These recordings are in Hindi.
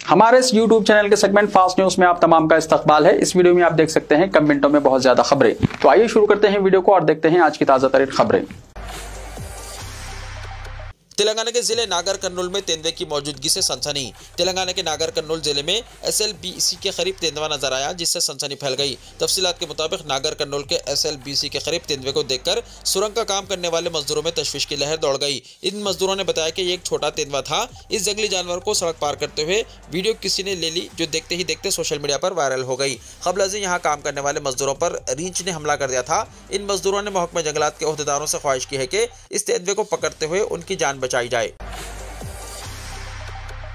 हमारे इस YouTube चैनल के सेगमेंट फास्ट न्यूज में आप तमाम का इस्तकबाल है। इस वीडियो में आप देख सकते हैं कम मिनटों में बहुत ज्यादा खबरें। तो आइए शुरू करते हैं वीडियो को और देखते हैं आज की ताजा तरीन खबरें। तेलंगाना के जिले नागर कर्नूल में तेंदुए की मौजूदगी से सनसनी। तेलंगाना के नागर कर्नूल जिले में SLBC के करीब तेंदुआ नजर आया, जिससे सनसनी फैल गई। तफसीलात के मुताबिक नागर कर्नूल के SLBC के करीब तेंदुए को देखकर सुरंग का काम करने वाले मजदूरों में तशवीश की लहर दौड़ गई। इन मजदूरों ने बताया कि ये एक छोटा तेंदुआ था। इस जंगली जानवर को सड़क पार करते हुए वीडियो किसी ने ले ली, जो देखते ही देखते सोशल मीडिया पर वायरल हो गई। खबलजी यहाँ काम करने वाले मजदूरों पर रींच ने हमला कर दिया था। इन मजदूरों ने महकमा जंगलात के ओहदेदारों से ख्वाहिश की है कि इस तेंदुए को पकड़ते हुए उनकी जान बचाई जाए।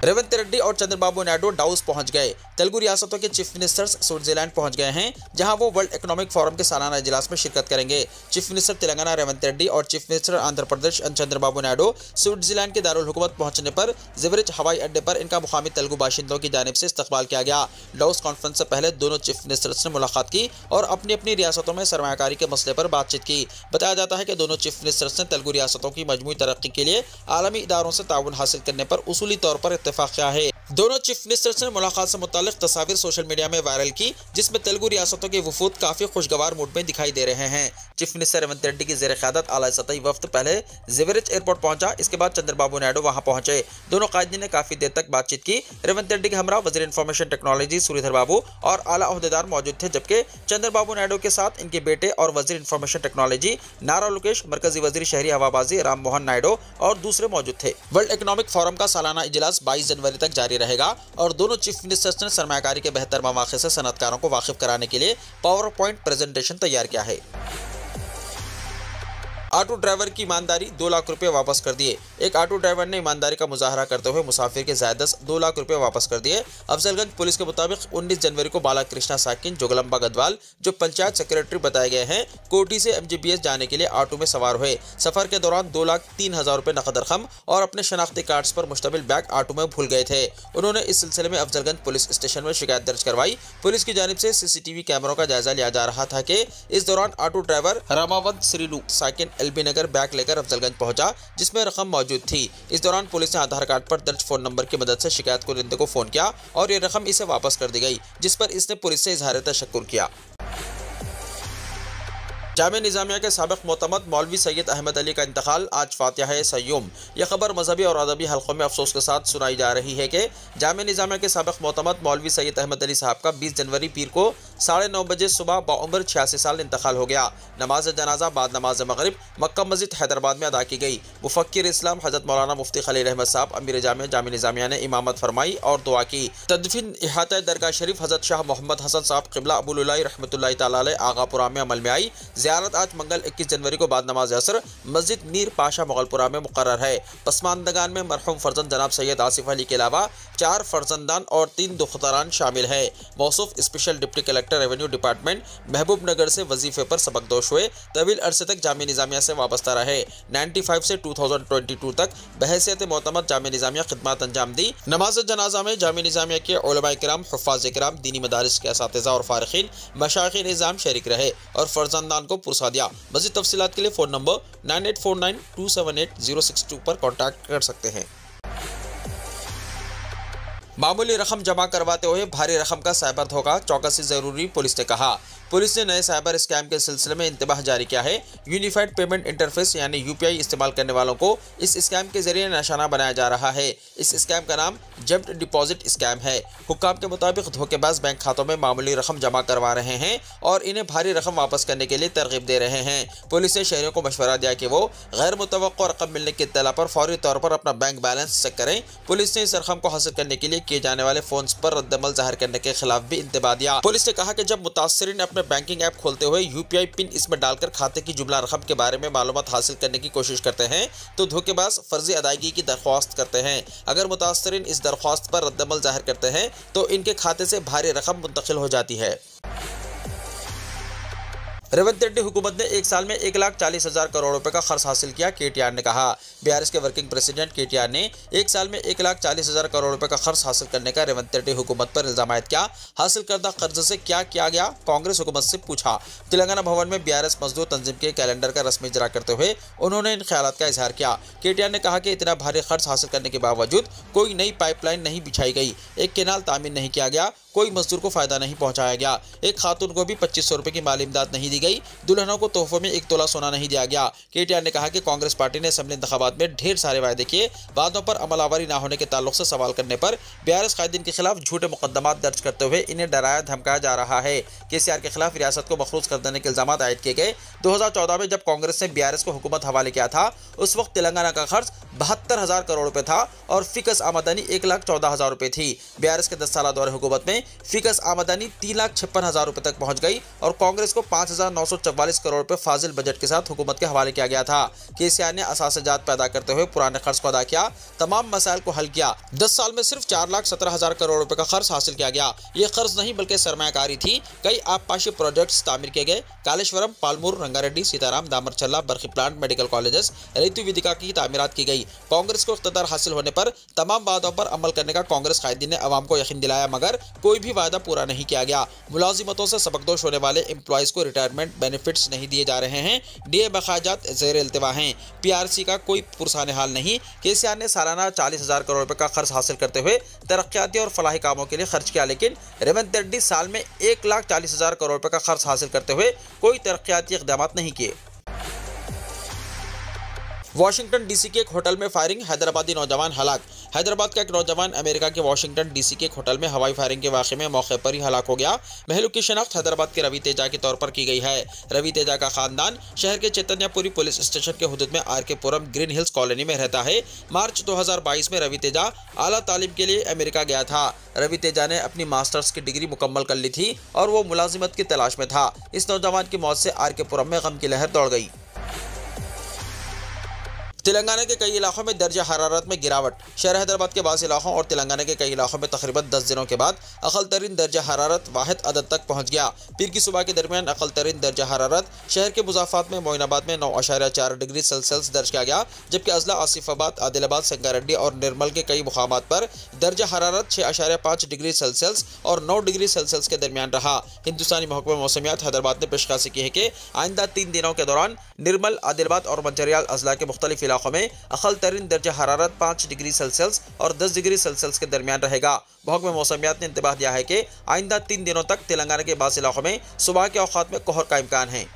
रेवंत रेड्डी और चंद्रबाबू नायडू डाउस पहुंच गए। तेलुगु रियासतों के चीफ मिनिस्टर्स स्विट्जरलैंड पहुंच गए हैं, जहां वो वर्ल्ड इकोनॉमिक फोरम के सालाना इजलास में शिरकत करेंगे। चीफ मिनिस्टर तेलंगाना रेवंत रेड्डी और chief minister Andhra Pradesh Chandrababu Naidu Switzerland के दारुल हुकूमत पहुंचने पर ज़िवरिच हवाई अड्डे पर इनका मुकामी तेलुगु बाशिंदों की जानिब से इस्तकबाल किया गया। डाउस कॉन्फ्रेंस से पहले दोनों चीफ मिनिस्टर्स ने मुलाकात की और अपनी अपनी रियासतों में सरमायाकारी के मसले पर बातचीत की। बताया जाता है कि दोनों चीफ मिनिस्टर्स ने तेलुगु रियासतों की मजमूई तरक्की के लिए आलमी इदारों से ताउन हासिल करने पर उसूली तौर पर इत्तेफाक किया है। दोनों चीफ मिनिस्टर्स ने मुलाकात से मुतालिक तस्वीर सोशल मीडिया में वायरल की, जिसमें तेलुगु रियासतों के वफूद काफी खुशगवार मूड में दिखाई दे रहे हैं। चीफ मिनिस्टर रेवंत रेड्डी की ज़ेर क़यादत आला सतही वफ्द पहले ज़िवरिच एयरपोर्ट पहुंचा, इसके बाद चंद्रबाबू नायडू वहां पहुंचे। दोनों कायदीन ने काफी देर तक बातचीत की। रेवंत रेड्डी के हमरा वज़ीर इंफॉर्मेशन टेक्नोलॉजी श्रीधर बाबू और आला ओहदेदार मौजूद थे, जबकि चंद्रबाबू नायडू के साथ इनके बेटे और वज़ीर इंफॉर्मेशन टेक्नोलॉजी नारा लोकेश, मरकजी वज़ीर शहरी हवाबाजी राम मोहन नायडू और दूसरे मौजूद थे। वर्ल्ड इकोनॉमिक फोरम का सालाना इजलास 22 जनवरी तक जारी रहेगा और दोनों चीफ मिनिस्टर्स ने सरमायाकारी के बेहतर मौक़े से सनअतकारों को वाकिफ कराने के लिए पावर पॉइंट प्रेजेंटेशन तैयार किया है। ऑटो ड्राइवर की ईमानदारी 2 लाख रुपए वापस कर दिए। एक ऑटो ड्राइवर ने ईमानदारी का मुजाहरा करते हुए मुसाफिर के ज़ायदस 2 लाख रुपए वापस कर दिए। अफजलगंज पुलिस के मुताबिक 19 जनवरी को बाला कृष्णा साकिन जोगलम्बा गदवाल, जो पंचायत सेक्रेटरी बताए गए हैं, कोटी से MGBS जाने के लिए ऑटो में सवार हुए। सफर के दौरान 2,03,000 रुपए नकद रकम और अपने शनाख्ती कार्ड्स पर मुश्तमिल बैग ऑटो में भूल गए थे। उन्होंने इस सिलसिले में अफजलगंज पुलिस स्टेशन में शिकायत दर्ज करवाई। पुलिस की जानिब से CCTV कैमरों का जायजा लिया जा रहा था कि इस दौरान ऑटो ड्राइवर रामावंत श्रीलू साकिन LB नगर बैग लेकर अफजलगंज पहुंचा, जिसमें रकम मौजूद थी। इस दौरान पुलिस ने आधार कार्ड पर दर्ज फोन नंबर की मदद से शिकायत कुरिंदे को फोन किया और ये रकम इसे वापस कर दी गई, जिस पर इसने पुलिस से इजहार तशक्कुर किया। जामिया निज़ामिया के साबिक़ मोतमद मौलवी सैयद अहमद अली का इंतकाल आज फातिहा सय्युम। यह खबर मजहबी और अदबी हल्कों में अफसोस के साथ सुनाई जा रही है कि जामिया निज़ामिया के साबिक़ मोतमद मौलवी सैयद अहमद अली साहब का 20 जनवरी पीर को 9:30 बजे सुबह बाउम्र 86 साल इंतकाल हो गया। नमाज जनाजा बाद नमाज मगरिब मक्का मस्जिद हैदराबाद में अदा की गई। मुफक्किर इस्लाम हज़रत मौलाना मुफ्ती खलील अहमद साहब अमीर जामिया निज़ामिया ने इमामत फरमाई और दुआ की। तदफीन इहाता दरगाह शरीफ हज़रत शाह मोहम्मद हसन साहब क़िबला अबूलुल्लाह रहमतुल्लाहि तआला अलैह आगापुरा में अमल में आई। ज़ियारत आज मंगल 21 जनवरी को बाद नमाज असर मस्जिद मीर पाशा मुगलपुरा में मुकर्रर है। पसमानदगान में मरहूम फर्जंद जनाब सैयद आसिफ अली के अलावा 4 फर्जंदान और 3 दुख्तरान शामिल है। मौसूफ special deputy collector revenue department Mahabubnagar से वजीफे पर सबकदोश हुए। तवील अरसे तक जामिया निज़ामिया से वाबस्ता रहे। 95 से 2022 तक बहैसियत मोतमद जामिया निज़ामिया खिदमत अंजाम दी। नमाज जनाजा में जामिया निज़ामिया के उलमा इकराम, हुफ़्फ़ाज़ इकराम, दीनी मदारिस के असातिज़ा और फ़ारिक़ीन, मशाइख़ निज़ाम शरीक रहे और फर्जंदान को पुरसा दिया। मज़ीद तफ़सीलात के लिए फ़ोन नंबर 9849278062 पर कॉन्टैक्ट कर सकते हैं। मामूली रकम जमा करवाते हुए भारी रकम का साइबर धोखा, चौकसी ज़रूरी, पुलिस ने कहा। पुलिस ने नए साइबर स्कैम के सिलसिले में इंतबाह जारी किया है। यूनिफाइड पेमेंट इंटरफेस यानी UPI इस्तेमाल करने वालों को इस स्कैम के जरिए निशाना बनाया जा रहा है। इस स्कैम का नाम जब्त डिपॉजिट स्कैम है। हुक्काम के मुताबिक धोखेबाज बैंक खातों में मामूली रकम जमा करवा रहे हैं और इन्हें भारी रकम वापस करने के लिए तरगीब दे रहे हैं। पुलिस ने शहरियों को मशवरा दिया कि वो गैर मुतवक्को रकम मिलने की इत्तला पर फौरी तौर पर अपना बैंक बैलेंस चेक करें। पुलिस ने इस रकम को हासिल करने के लिए किए जाने वाले फोन पर रद्दमल जाहिर करने के खिलाफ भी इंतबाह दिया। पुलिस ने कहा कि जब मुतासिरीन अपने बैंकिंग ऐप खोलते हुए UPI पिन इसमें डालकर खाते की जुमला रकम के बारे में मालूमात हासिल करने की कोशिश करते हैं तो धोखेबाज फर्जी अदायगी की दरख्वास्त करते हैं। अगर मुतासिरीन इस दरख्वास्त पर रद्दमल जाहिर करते हैं तो इनके खाते से भारी रकम मुंतकिल हो जाती है। रेवंत रेड्डी हुकूमत ने एक साल में 1,40,000 करोड़ रुपए का खर्च हासिल किया, केटीआर ने कहा। बीआरएस के वर्किंग प्रेसिडेंट केटीआर ने एक साल में 1,40,000 करोड़ रुपए का खर्च हासिल करने का रेवंत रेड्डी हुकूमत पर इल्जाम आयद किया। हासिल करदा कर्ज से क्या किया गया, कांग्रेस हुकूमत से पूछा। तेलंगाना भवन में बीआरएस मजदूर तंजीम के कैलेंडर का रस्मी इजरा करते हुए उन्होंने इन ख्यालात का इजहार किया। केटीआर ने कहा कि इतना भारी खर्च हासिल करने के बावजूद कोई नई पाइपलाइन नहीं बिछाई गई, एक केनाल तामीर नहीं किया गया, कोई मजदूर को फायदा नहीं पहुंचाया गया, एक खातून को भी 2500 रुपए की माली इमदाद नहीं दी गई, दुल्हनों को तोहफे में 1 तोला सोना नहीं दिया गया। केटीआर ने कहा कि कांग्रेस पार्टी ने असेंबली इंतखाबात में ढेर सारे वायदे किए, वादों पर अमलावरी न होने के ताल्लुक से सवाल करने पर बीआरएस कायदीन के खिलाफ झूठे मुकदमात दर्ज करते हुए इन्हें डराया धमकाया जा रहा है। केसीआर के खिलाफ रियासत को मखरूज कर देने के इल्जाम आयद किए गए। 2014 में जब कांग्रेस ने बीआरएस को हुकूमत हवाले किया था, उस वक्त तेलंगाना का खर्च 72,000 करोड़ रुपए था और फिकस आमदनी 1,14,000 रुपए थी। बीआरएस के 10 साल दौरे हुकूमत में फिकस आमदनी 3,56,000 रुपए तक पहुंच गई और कांग्रेस को 5,944 करोड़ रुपए फाजिल बजट के साथ हुकूमत के हवाले किया गया था। केसीआर ने असासजात पैदा करते हुए पुराने खर्च को अदा किया, तमाम मसाइल को हल किया। 10 साल में सिर्फ 4,17,000 करोड़ रुपए का खर्च हासिल किया गया। ये खर्च नहीं बल्कि सरमायाकारी थी। कई आबपाशी प्रोजेक्ट्स तामीर किए गए। कालेश्वरम, पालमूर, रंगारेड्डी, सीताराम, दामरचल्ला, बर्खी प्लांट, मेडिकल कॉलेजेस, ऋतु विदिका की तामीरात की गई। कांग्रेस को इख्तियार हासिल होने पर तमाम वादों पर अमल करने का कांग्रेस कायदीन ने अवाम को यकीन दिलाया, मगर कोई भी वादा पूरा नहीं किया गया। मुलाजिमतों से सबकदोश होने वाले एम्प्लॉइज को रिटायरमेंट बेनिफिट्स नहीं दिए जा रहे हैं। डीए बकायात ज़ेर इल्तिवा हैं। पीआरसी का कोई पुरसाने हाल नहीं। केसीआर ने सालाना 40,000 करोड़ रुपए का खर्च हासिल करते हुए तरक्याती और फलाही कामों के लिए खर्च किया, लेकिन रेवंत रेड्डी साल में 1,40,000 करोड़ रुपए का खर्च हासिल करते हुए कोई तरक्याती इक़दाम नहीं किए। वाशिंगटन डीसी के एक होटल में फायरिंग, हैदराबादी नौजवान हलाक। हैदराबाद का एक नौजवान अमेरिका के वाशिंगटन डीसी के एक होटल में हवाई फायरिंग के वाक़े में मौके पर ही हलाक हो गया। महलूक की शनाख्त हैदराबाद के रवि तेजा के तौर पर की गई है। रवि तेजा का खानदान शहर के चैतन्यपुरी पुलिस स्टेशन के हुदूद में आर के पुरम ग्रीन हिल्स कॉलोनी में रहता है। मार्च 2022 में रवि तेजा आला तालीम के लिए अमेरिका गया था। रवि तेजा ने अपनी मास्टर्स की डिग्री मुकम्मल कर ली थी और वो मुलाजिमत की तलाश में था। इस नौजवान की मौत से आर के पुरम में गम की लहर दौड़ गई। तेलंगाना के कई इलाकों में दर्जा हरारत में गिरावट। शहर हैदराबाद के बाज़ इलाकों और तेलंगाना के कई इलाकों में तकरीबन 10 दिनों के बाद अक़ल तरीन दर्जा हरारत वाहिद अदद तक पहुंच गया। पीर की सुबह के दरमियान अक़ल तरीन दर्जा हरारत शहर के मुज़ाफ़ात में मोइनाबाद में 9.4 डिग्री सेल्सियस दर्ज किया गया, जबकि अजला, आसिफाबाद, आदिलाबाद, संगारेड्डी और निर्मल के कई मुकामात पर दर्जा हरारत 6.5 डिग्री सेल्सियस और 9 डिग्री सेल्सियस के दरमियान रहा। हिंदुस्तानी महकमा मौसमियात हैदराबाद ने पेशकशी की है कि आइंदा 3 दिनों के दौरान निर्मल, आदिलाबाद और मंचरियाल अजला के मुख्तलिफ इलाकों में अक़ल तरीन दर्जा हरारत 5 डिग्री सेल्सियस और 10 डिग्री सेल्सियस के दरमियान रहेगा। महकमा मौसमियात ने इंतबाह दिया है कि आइंदा 3 दिनों तक तेलंगाना के बाज़ इलाकों में सुबह के औक़ात में कोहर का इम्कान है।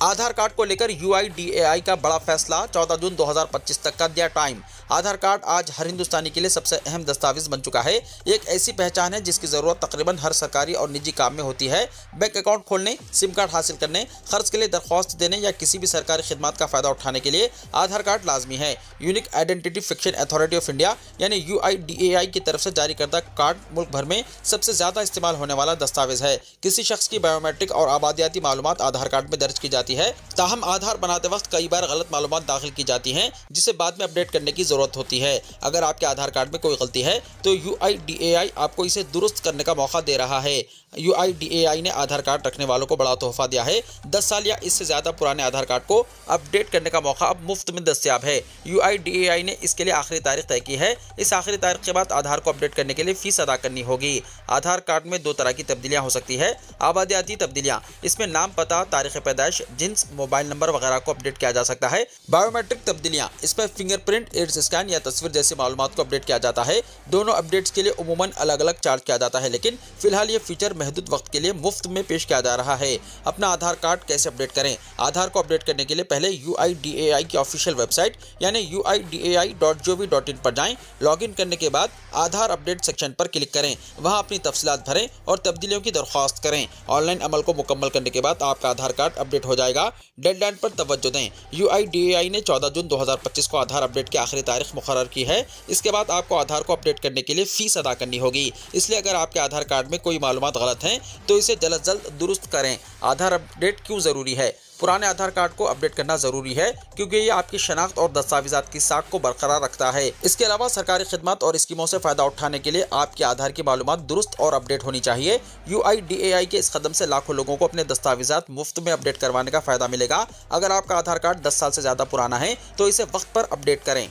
आधार कार्ड को लेकर UIDAI का बड़ा फैसला, 14 जून 2025 तक का दिया टाइम। आधार कार्ड आज हर हिंदुस्तानी के लिए सबसे अहम दस्तावेज बन चुका है। एक ऐसी पहचान है जिसकी ज़रूरत तकरीबन हर सरकारी और निजी काम में होती है। बैंक अकाउंट खोलने, सिम कार्ड हासिल करने, खर्च के लिए दरख्वास्त देने या किसी भी सरकारी खिदमत का फ़ायदा उठाने के लिए आधार कार्ड लाजमी है। Unique identification authority of India यानी UIDAI की तरफ से जारी करदा कार्ड मुल्क भर में सबसे ज़्यादा इस्तेमाल होने वाला दस्तावेज है। किसी शख्स की बायोमेट्रिक और आबादियाती मालूमात आधार कार्ड में दर्ज की जाती है। ताहम आधार बनाते वक्त कई बार गलत मालूमात दाखिल की जाती हैं, जिसे बाद में अपडेट करने की जरूरत होती है। अगर आपके आधार कार्ड में कोई गलती है तो UIDAI आपको इसे दुरुस्त करने का मौका दे रहा है। UIDAI ने आधार कार्ड रखने वालों को बड़ा तोहफा दिया है। 10 साल या इससे ज़्यादा पुराने आधार कार्ड को अपडेट करने का मौका अब मुफ्त में दस्तयाब है। UIDAI ने इसके लिए आखिरी तारीख तय की है। इस आखिरी तारीख के बाद आधार को अपडेट करने के लिए फीस अदा करनी होगी। आधार कार्ड में 2 तरह की तब्दीलियाँ हो सकती है। आबादियाती तब्दीलियाँ, इसमें नाम, पता, तारीख पैदाइश, जिन्स, मोबाइल नंबर वगैरह को अपडेट किया जा सकता है। बायोमेट्रिक तब्दीलियाँ, इसमें फिंगरप्रिंट, इरिस स्कैन या तस्वीर जैसी मालूमात को अपडेट किया जाता है। दोनों अपडेट्स के लिए उमूमन अलग अलग चार्ज किया जाता है, लेकिन फिलहाल ये फीचर महदूद वक्त के लिए मुफ्त में पेश किया जा रहा है। अपना आधार कार्ड कैसे अपडेट करें? आधार को अपडेट करने के लिए पहले UIDAI की ऑफिशियल वेबसाइट यानी uidai.gov.in पर जाएं। लॉगिन करने के बाद आधार अपडेट सेक्शन पर क्लिक करें, वहां अपनी तफसीलात भरें और तब्दीलियों की दरख्वास्त करें। ऑनलाइन अमल को मुकम्मल करने के बाद आपका आधार कार्ड अपडेट हो जाएगा। डेडलाइन पर तवज्जो दें। UIDAI ने 14 जून 2025 को आधार अपडेट की आखिरी तारीख मुकर्रर की है। इसके बाद आपको आधार को अपडेट करने के लिए फीस अदा करनी होगी। इसलिए अगर आपके आधार कार्ड में कोई मालूमात गलत हैं तो इसे जल्द से जल्द दुरुस्त करें। आधार अपडेट क्यों ज़रूरी है? पुराने आधार कार्ड को अपडेट करना जरूरी है, क्योंकि ये आपकी शनाख्त और दस्तावेजात की साख को बरकरार रखता है। इसके अलावा सरकारी खिदमत और स्कीमों से फायदा उठाने के लिए आपके आधार की मालूमात दुरुस्त और अपडेट होनी चाहिए। UIDAI के इस कदम से लाखों लोगों को अपने दस्तावेजात मुफ्त में अपडेट करवाने का फायदा मिलेगा। अगर आपका आधार कार्ड 10 साल से ज्यादा पुराना है तो इसे वक्त पर अपडेट करें।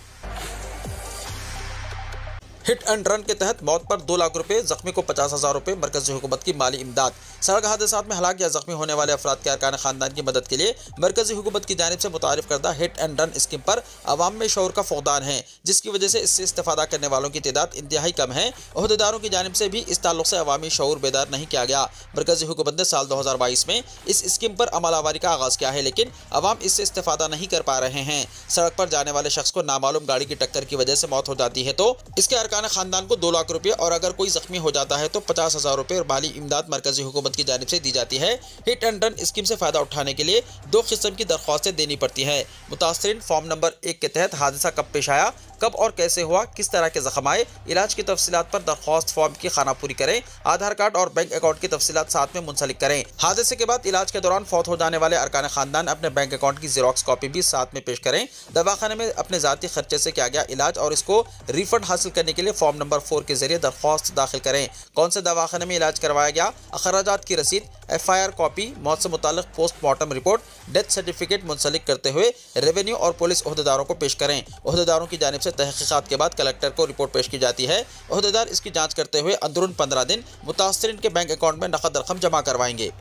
हिट एंड रन के तहत मौत पर 2 लाख रुपए, जख्मी को 50,000 रुपए, मरकजी हुकूमत की माली इमदाद। सड़क हादसात में हलाक या जख्मी होने वाले अफराद के अरकान खानदान की मदद के लिए मरकजी हुकूमत की जानिब से मुतारिफ करदा हिट एंड रन स्कीम पर अवाम में शऊर का फौदान है, जिसकी वजह से इससे इस्तेफादा करने वालों की तादाद इंतहाई कम है। अहदेदारों की जानिब से भी इस ताल्लुक से अवामी शऊर बेदार नहीं किया गया। मरकजी हुकूमत ने साल 2022 में इस स्कीम पर अमल आवारी का आगाज़ किया है, लेकिन अवाम इससे इस्तेफादा नहीं कर पा रहे हैं। सड़क पर जाने वाले शख्स को नामालूम गाड़ी की टक्कर की वजह से मौत हो जाती है तो इसके अरकान खानदान को 2 लाख रुपए और अगर कोई जख्मी हो जाता है तो 50,000 रुपए और माली इमदाद मरकजी हुकूमत की जानिब से दी जाती है। हिट एंड रन स्कीम से फायदा उठाने के लिए 2 किस्म की दरख्वास्तें देनी पड़ती है। मुतासरीन फॉर्म नंबर 1 के तहत हादसा कब पेश आया, कब और कैसे हुआ, किस तरह के जख्म आए, इलाज की तफसीलात पर दरख्वास्त फॉर्म की खानापुरी करें। आधार कार्ड और बैंक अकाउंट की तफसीलात साथ में मुंसलिक करें। हादसे के बाद इलाज के दौरान फौत हो जाने वाले अरकान खानदान अपने बैंक अकाउंट की ज़ेरॉक्स कॉपी भी साथ में पेश करें। दवाखाने में अपने ज़ाती खर्चे से किया गया इलाज और इसको रिफंड हासिल करने के लिए फॉर्म नंबर 4 के जरिए दरख्वास्त दाखिल करें। कौन से दवाखाने में इलाज करवाया गया, अखराजात की रसीद, FIR कॉपी, मौत से मुताल्लिक पोस्टमार्टम रिपोर्ट, डेथ सर्टिफिकेट मुंसलिक करते हुए रेवेन्यू और पुलिस अहदेदारों को पेश करें। अहदेदारों की जानिब से तहकीकात के बाद कलेक्टर को रिपोर्ट पेश की जाती है। अहदेदार इसकी जांच करते हुए अंदरून 15 दिन मुतासरीन के बैंक अकाउंट में नकद रकम जमा करवाएंगे।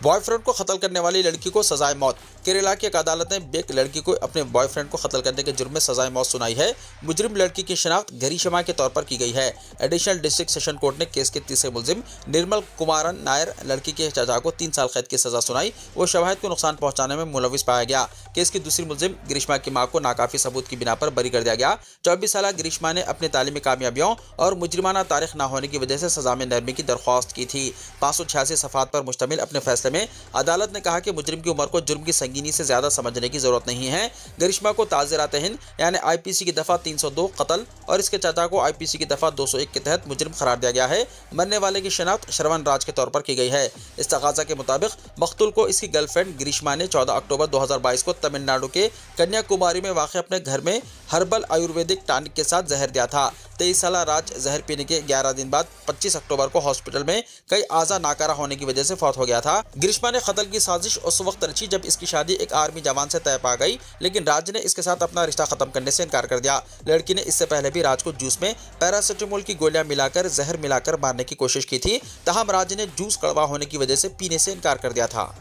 बॉयफ्रेंड को कत्ल करने वाली लड़की को सजाए मौत। केरला की एक अदालत ने एक लड़की को अपने बॉयफ्रेंड को कत्ल करने के जुर्म में सजाए मौत सुनाई है। मुजरिम लड़की की शिनाख्त गरिश्मा के तौर पर की गई है। एडिशनल डिस्ट्रिक्ट सेशन कोर्ट ने केस के तीसरे मुलजिम निर्मल कुमारन नायर लड़की के चाचा को 3 साल कैद की सजा सुनाई। वो शवाहिद को नुकसान पहुंचाने में मुलविस पाया गया। केस की दूसरी मुलजिम गरिश्मा की मां को नाकाफी सबूत की बिना पर बरी कर दिया गया। 24 साल गरिश्मा ने अपनी तालीमी कामयाबियों और मुजरिमाना तारीख न होने की वजह से सजा में नरमी की दरख्वास्त की थी। 586 सफ़ात पर मुश्तमिल अपने फैसले में अदालत ने कहा कि मुजरिम की उम्र को जुर्म की संगीनी से ज्यादा समझने की जरूरत नहीं है। गरिश्मा को ताज़ीरात हिंद यानी IPC की दफ़ा 302 कत्ल और इसके चाचा को IPC की दफ़ा 201 के तहत मुजरिम करार दिया गया है। मरने वाले की शनाख्त श्रवण राज के तौर पर की गई है। इस तकाजा के मुताबिक मकतूल को इसकी गर्लफ्रेंड गरिश्मा ने 14 अक्टूबर 2022 को तमिलनाडु के कन्याकुमारी में वाक़ अपने घर में हर्बल आयुर्वेदिक टॉनिक के साथ जहर दिया था। 23 साल राज जहर पीने के 11 दिन बाद 25 अक्टूबर को हॉस्पिटल में कई आज़ा नाकारा होने की वजह से फौत हो गया था। गरिश्मा ने कत्ल की साजिश उस वक्त रची जब इसकी शादी एक आर्मी जवान से तय पा गई, लेकिन राज ने इसके साथ अपना रिश्ता खत्म करने से इनकार कर दिया। लड़की ने इससे पहले भी राज को जूस में पैरासिटामोल की गोलियां मिलाकर जहर मिलाकर मारने की कोशिश की थी। तहम राज ने जूस कड़वा होने की वजह से पीने से इनकार कर दिया था।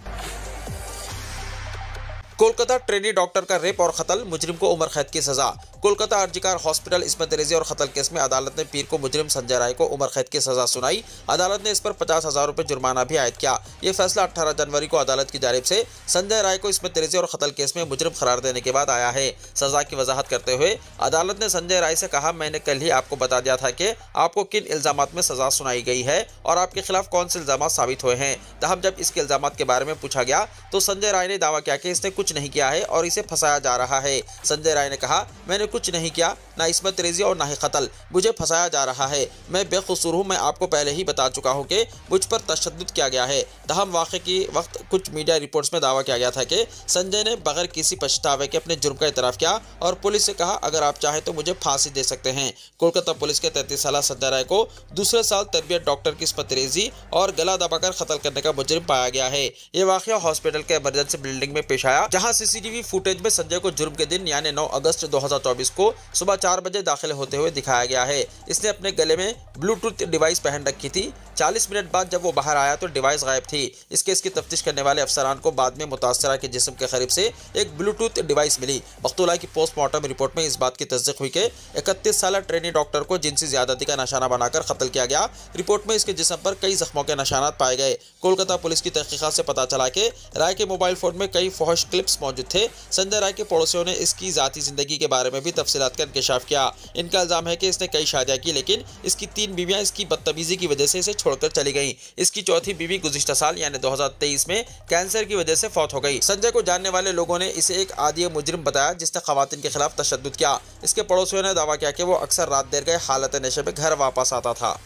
कोलकाता ट्रेनी डॉक्टर का रेप और कत्ल, मुजरिम को उम्र कैद की सजा। कोलकाता अर्जिकार हॉस्पिटल इस्मत रेजी और कत्ल केस में अदालत ने पीर को मुजरिम संजय राय को उम्र कैद की सजा सुनाई। अदालत ने इस पर 50,000 रुपये जुर्माना भी आयद किया। यह फैसला 18 जनवरी को अदालत की जानिब से संजय राय को इस्मत रेजी और कत्ल केस में मुजरिम करार देने के बाद आया है। सजा की वजाहत करते हुए अदालत ने संजय राय से कहा, मैंने कल ही आपको बता दिया था कि आपको किन इल्जामात में सजा सुनाई गई है और आपके खिलाफ कौन से इल्जामात साबित हुए हैं। तहम जब इसके इल्जामात के बारे में पूछा गया तो संजय राय ने दावा किया कि इसने कुछ नहीं किया है और इसे फंसाया जा रहा है। संजय राय ने कहा, मैंने कुछ नहीं किया, ना इस्मत रेजी और ना ही कत्ल, मुझे फंसाया जा रहा है। मैं बेकसूर हूँ। मैं आपको पहले ही बता चुका हूँ कि मुझ पर तशद्दुद किया गया है। तहम वाक़े की वक्त कुछ मीडिया रिपोर्ट्स में दावा किया गया था कि संजय ने बगैर किसी पछतावे के अपने जुर्म का इतराफ़ किया और पुलिस से कहा, अगर आप चाहें तो मुझे फांसी दे सकते हैं। कोलकाता पुलिस के 33 साल संजय राय को दूसरे साल तरबियत डॉक्टर की इस्मत रेजी और गला दबाकर कत्ल करने का मुजरिम पाया गया है। ये वाक़या हॉस्पिटल के इमरजेंसी बिल्डिंग में पेश आया, जहाँ CCTV फुटेज में संजय को जुर्म के दिन यानी 9 अगस्त 2024 को सुबह 4 बजे दाखिल होते हुए दिखाया गया है। इसने अपने गले में ब्लूटूथ डिवाइस पहन रखी थी। 40 मिनट बाद जब वो बाहर आया तो डिवाइस गायब थी। इस केस की तफ्तीश करने वाले अफसरान को बाद में मुतासरा के जिस्म के करीब से एक ब्लूटूथ डिवाइस मिली। मकतूला की पोस्टमार्टम रिपोर्ट में इस बात की तस्दीक हुई कि 31 साल ट्रेनी डॉक्टर को जिनसी ज्यादती का निशाना बनाकर कत्ल किया गया। रिपोर्ट में इसके जिस्म पर कई जख्मों के निशानात पाए गए। कोलकाता पुलिस की तहकीकात से पता चला कि राय के मोबाइल फोन में कई फौहश क्लिप्स मौजूद थे। संजय राय के पड़ोसियों ने इसकी जाती जिंदगी के बारे में भी तफसीलात का इंकशाफ किया। इनका इल्जाम है कि इसने कई शादियां की, लेकिन इसकी 3 बीवियां इसकी बदतमीजी की वजह से इसे छोड़कर चली गईं। इसकी चौथी बीवी गुज़िश्ता साल यानी 2023 में कैंसर की वजह से फौत हो गई। संजय को जानने वाले लोगों ने इसे एक आदी मुजरिम बताया जिसने खवातीन के खिलाफ तशद्दुद किया। इसके पड़ोसियों ने दावा किया कि वो अक्सर रात देर गए हालत नशे में घर वापस आता था।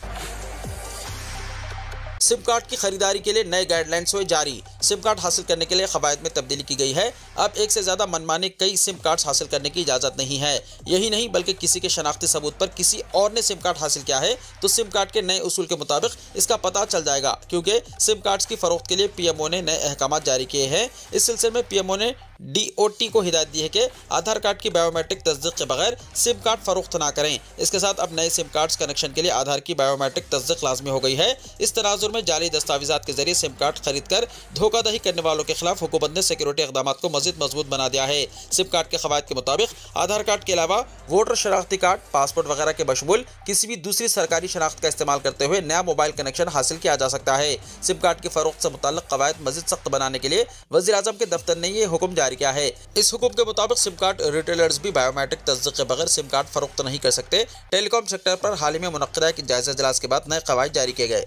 सिम कार्ड की खरीदारी के लिए नए गाइडलाइंस हुए जारी। सिम कार्ड हासिल करने के लिए कवायद में तब्दीली की गई है। अब एक से ज्यादा मनमाने कई सिम कार्ड हासिल करने की इजाजत नहीं है। यही नहीं बल्कि किसी के शनाख्ती सबूत पर किसी और ने सिम कार्ड हासिल किया है तो सिम कार्ड के नए उसूल के मुताबिक इसका पता चल जाएगा, क्योंकि सिम कार्ड्स की फरोख्त के लिए पीएमओ ने नए अहकाम जारी किए हैं। इस सिलसिले में पीएमओ ने डीओटी को हिदायत दी है कि आधार कार्ड की बायोमेट्रिक तस्दीक के बगैर सिम कार्ड फरोख्त ना करें। इसके साथ अब नए सिम कार्ड कनेक्शन के लिए आधार की बायोमेट्रिक तस्दीक लाजमी हो गई है। इस तनाजुर में जाली दस्तावेजात के जरिए सिम कार्ड खरीद कर धोखाधड़ी करने वालों के खिलाफ हुकूमत ने सिक्योरिटी इक़दाम को मजीद मजबूत बना दिया है। सिम कार्ड के कवायद के मुताबिक आधार कार्ड के अलावा वोटर शनाख्ती कार्ड, पासपोर्ट वगैरह के बशमूल किसी भी दूसरी सरकारी शनाख्त का इस्तेमाल करते हुए नया मोबाइल कनेक्शन हासिल किया जा सकता है। सिम कार्ड की फरोख्त से मुताल्लिक़ कवायद मजीद सख्त बनाने के लिए वज़ीर आज़म के दफ्तर ने यह हुक्म जारी किया है। इस हुक्म के मुताबिक सिम कार्ड रिटेलर्स भी बायोमेट्रिक तस्दीक के बगैर सिम कार्ड फरोख्त नहीं कर सकते। टेलीकॉम सेक्टर पर हाल ही में मुनक्किदा एक जायजा इजलास के बाद नए कवायद जारी किए गए।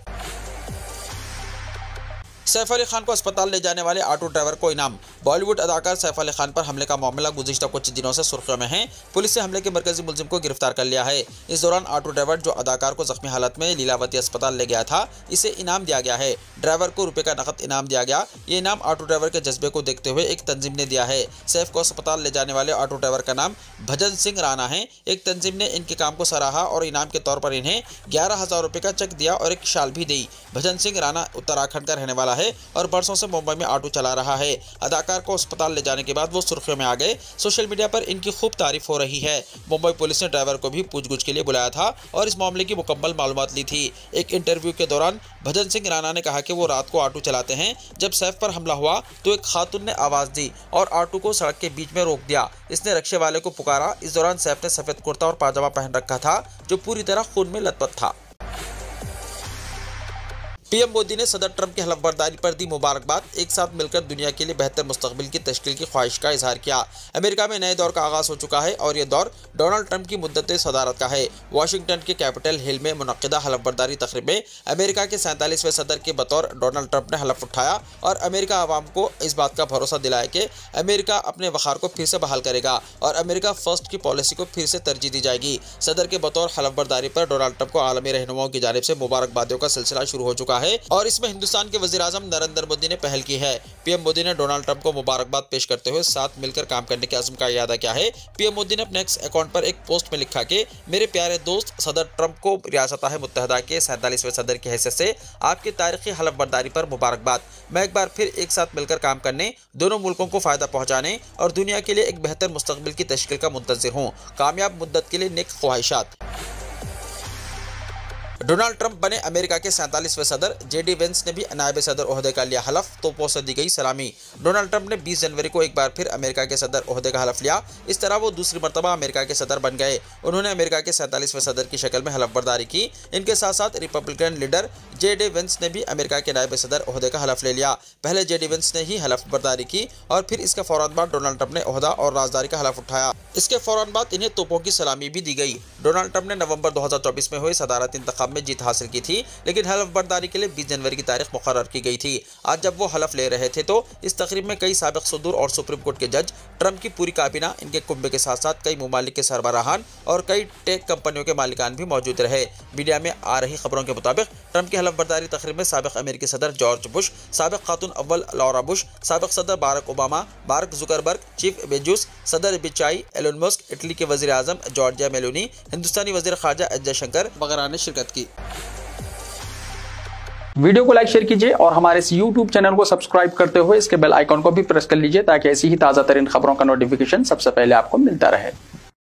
सैफ अली खान को अस्पताल ले जाने वाले ऑटो ड्राइवर को इनाम। बॉलीवुड अदाकार सैफ अली खान पर हमले का मामला गुज़िश्ता कुछ दिनों से सुर्खियों में है। पुलिस ने हमले के मरकजी मुलजिम को गिरफ्तार कर लिया है। इस दौरान ऑटो ड्राइवर जो अदाकार को जख्मी हालत में लीलावती अस्पताल ले गया था, इसे इनाम दिया गया है। ड्राइवर को रुपये का नकद इनाम दिया गया। ये इनाम ऑटो ड्राइवर के जज्बे को देखते हुए एक तंजीम ने दिया है। सैफ को अस्पताल ले जाने वाले ऑटो ड्राइवर का नाम भजन सिंह राणा है। एक तंजीम ने इनके काम को सराहा और इनाम के तौर पर इन्हें 11,000 रुपये का चेक दिया और एक शाल भी दी। भजन सिंह राणा उत्तराखंड का रहने वाला है और बरसों से मुंबई में ऑटो चला रहा है। अदाकार को अस्पताल ले जाने के बाद वो सुर्खियों में आ गए। सोशल मीडिया पर इनकी खूब तारीफ हो रही है। मुंबई पुलिस ने ड्राइवर को भी पूछगछ के लिए बुलाया था और इस मामले की मुकम्मल मालूमात ली थी। एक इंटरव्यू के दौरान भजन सिंह राणा ने कहा कि वो रात को ऑटो चलाते हैं। जब सैफ पर हमला हुआ तो एक खातून ने आवाज़ दी और ऑटो को सड़क के बीच में रोक दिया। इसने रक्शे वाले को पुकारा। इस दौरान सैफ ने सफ़ेद कुर्ता और पाजामा पहन रखा था जो पूरी तरह खून में लथपथ था। पीएम मोदी ने सदर ट्रंप की हलफबर्दारी पर दी मुबारकबाद। एक साथ मिलकर दुनिया के लिए बेहतर मुस्तकबिल की तश्कील की ख्वाहिश का इजहार किया। अमेरिका में नए दौर का आगाज हो चुका है और यह दौर डोनाल्ड ट्रंप की मुद्दत सदारत का है। वाशिंगटन के कैपिटल हिल में मुनक्किदा हलफबर्दारी तकरीब में अमेरिका के 47वें सदर के बतौर डोनाल्ड ट्रंप ने हलफ उठाया और अमेरिका आवाम को इस बात का भरोसा दिलाया कि अमेरिका अपने वक़ार को फिर से बहाल करेगा और अमेरिका फर्स्ट की पॉलिसी को फिर से तरजीह दी जाएगी। सदर के बतौर हलफबर्दारी पर डोनाल्ड ट्रंप को आलमी रहनुमाओं की जानिब से मुबारकबादियों का सिलसिला शुरू हो चुका है और इसमें हिंदुस्तान के वज़ीर आज़म नरेंद्र मोदी ने पहल की है। पीएम मोदी ने डोनाल्ड ट्रंप को मुबारकबाद पेश करते हुए साथ मिलकर काम करने के अज़्म का इरादा किया है। पीएम मोदी ने अपने एक्स अकाउंट पर एक पोस्ट में लिखा कि मेरे प्यारे दोस्त सदर ट्रंप को रियासत मुत्तहदा के 47वें सदर की हैसियत से आपकी तारीखी हलफबर्दारी पर मुबारकबाद। मैं एक बार फिर एक साथ मिलकर काम करने, दोनों मुल्कों को फ़ायदा पहुँचाने और दुनिया के लिए एक बेहतर मुस्तकबिल की तश्कील का मुंतज़िर हूँ। कामयाब मुद्दत के लिए नेक ख्वाहिशात। डोनाल्ड ट्रंप बने अमेरिका के 47वें सदर। जेडी वेंस ने भी नायब सदर ओहदे का लिया हलफ, तोपों से दी गई सलामी। डोनाल्ड ट्रंप ने 20 जनवरी को एक बार फिर अमेरिका के सदर ओहदे का हलफ लिया। इस तरह वो दूसरी मरतबा अमेरिका के सदर बन गए। उन्होंने अमेरिका के 47वें सदर की शक्ल में हलफबर्दारी की। इनके साथ साथ रिपब्लिकन लीडर जेडी वेंस ने भी अमेरिका के नायब सदर ओहदे का हलफ ले लिया। पहले जेडी वेंस ने ही हलफबर्दारी की और फिर इसके फौरन बाद डोनाल्ड ट्रंप ने ओहदा और राजदारी का हलफ उठाया। इसके फौरन बाद इन्हें तोपों की सलामी भी दी गई। डोनाल्ड ट्रंप ने नवंबर 2024 में हुए सदारती इंतखाब में जीत हासिल की थी, लेकिन हलफबर्दारी के लिए 20 जनवरी की तारीख मुकर्रर की गई थी। आज जब वो हलफ ले रहे थे तो इस तकरीब में कई साबिक सदूर और सुप्रीम कोर्ट के जज, ट्रंप की पूरी काबीना, इनके कुंबे के साथ साथ कई मुमालिक के सरबराहान और कई टेक कंपनियों के मालिकान भी मौजूद रहे। मीडिया में आ रही खबरों के मुताबिक ट्रंप की हलफबर्दारी तकरीब में साबिक अमेरिकी सदर जॉर्ज बुश, साबिक खातून अव्वल लॉरा बुश, साबिक सदर बारक ओबामा, मार्क जुकरबर्ग, चीफ बेजूस, सदर बिचाई, एलन मस्क, इटली के वजीर आजम जॉर्जिया मेलोनी, हिंदुस्तानी वजीर खारजा एस जयशंकर वगैरह ने शिरकत की। वीडियो को लाइक शेयर कीजिए और हमारे इस YouTube चैनल को सब्सक्राइब करते हुए इसके बेल आइकॉन को भी प्रेस कर लीजिए ताकि ऐसी ही ताज़ा तरीन खबरों का नोटिफिकेशन सबसे पहले आपको मिलता रहे।